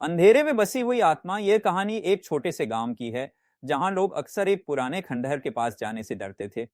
अंधेरे में बसी हुई आत्मा यह कहानी एक छोटे से गांव की है, जहां लोग अक्सर एक पुराने खंडहर के पास जाने से डरते थे।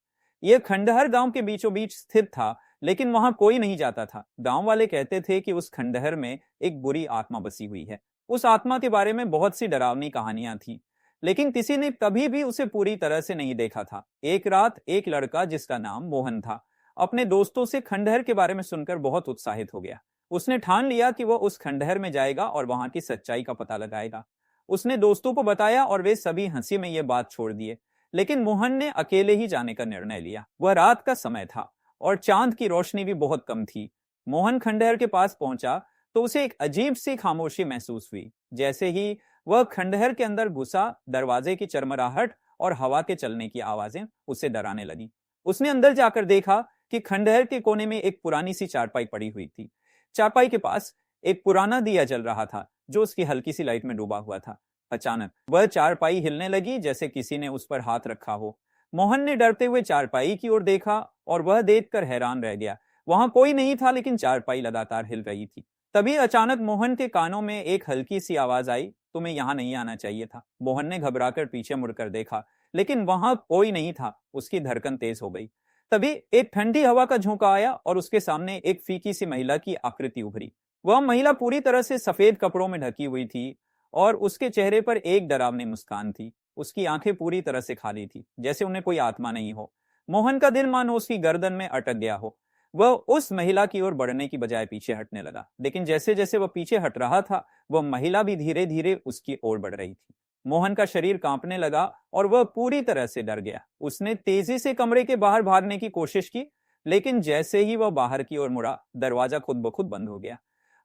यह खंडहर गांव के बीचों बीच स्थित था, लेकिन वहां कोई नहीं जाता था। गांव वाले कहते थे कि उस खंडहर में एक बुरी आत्मा बसी हुई है। उस आत्मा के बारे में बहुत सी डरावनी कहानियां थी, लेकिन किसी ने कभी भी उसे पूरी तरह से नहीं देखा था। एक रात एक लड़का जिसका नाम मोहन था, अपने दोस्तों से खंडहर के बारे में सुनकर बहुत उत्साहित हो गया। उसने ठान लिया कि वह उस खंडहर में जाएगा और वहां की सच्चाई का पता लगाएगा। उसने दोस्तों को बताया और वे सभी हंसी में यह बात छोड़ दिए। लेकिन मोहन ने अकेले ही जाने का निर्णय लिया। वह रात का समय था और चांद की रोशनी भी बहुत कम थी। मोहन खंडहर के पास पहुंचा तो उसे एक अजीब सी खामोशी महसूस हुई। जैसे ही वह खंडहर के अंदर घुसा, दरवाजे की चरमराहट और हवा के चलने की आवाजें उसे डराने लगी। उसने अंदर जाकर देखा कि खंडहर के कोने में एक पुरानी सी चारपाई पड़ी हुई थी। चारपाई के पास एक पुराना दिया जल रहा था, जो उसकी हल्की सी लाइट में डूबा हुआ था। अचानक वह चारपाई हिलने लगी, जैसे किसी ने उस पर हाथ रखा हो। मोहन ने डरते हुए चारपाई की ओर देखा और वह देखकर हैरान रह गया। वहां कोई नहीं था, लेकिन चारपाई लगातार हिल रही थी। तभी अचानक मोहन के कानों में एक हल्की सी आवाज आई, तुम्हें यहाँ नहीं आना चाहिए था। मोहन ने घबराकर पीछे मुड़कर देखा, लेकिन वहां कोई नहीं था। उसकी धड़कन तेज हो गई। तभी एक ठंडी हवा का झोंका आया और उसके सामने एक फीकी सी महिला की आकृति उभरी। वह महिला पूरी तरह से सफेद कपड़ों में ढकी हुई थी और उसके चेहरे पर एक डरावनी मुस्कान थी। उसकी आंखें पूरी तरह से खाली थी, जैसे उन्हें कोई आत्मा नहीं हो। मोहन का दिल मानो उसकी गर्दन में अटक गया हो। वह उस महिला की ओर बढ़ने की बजाय पीछे हटने लगा, लेकिन जैसे जैसे वह पीछे हट रहा था, वह महिला भी धीरे धीरे उसकी ओर बढ़ रही थी। मोहन का शरीर कांपने लगा और वह पूरी तरह से डर गया। उसने तेजी से कमरे के बाहर भागने की कोशिश की, लेकिन जैसे ही वह बाहर की ओर मुड़ा, दरवाजा खुद ब खुद बंद हो गया।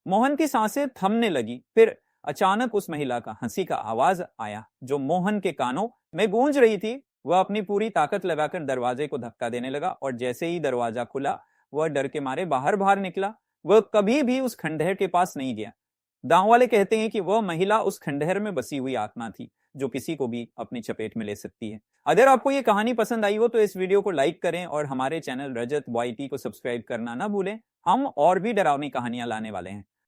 मोहन की सांसें थमने लगी। फिर अचानक उस महिला का हंसी का आवाज आया, जो मोहन के कानों में गूंज रही थी। वह अपनी पूरी ताकत लगाकर दरवाजे को धक्का देने लगा और जैसे ही दरवाजा खुला, वह डर के मारे बाहर बाहर निकला। वह कभी भी उस खंडहर के पास नहीं गया। गांव वाले कहते हैं कि वह महिला उस खंडहर में बसी हुई आत्मा थी, जो किसी को भी अपनी चपेट में ले सकती है। अगर आपको ये कहानी पसंद आई हो तो इस वीडियो को लाइक करें और हमारे चैनल रजत YT को सब्सक्राइब करना ना भूलें। हम और भी डरावनी कहानियां लाने वाले हैं।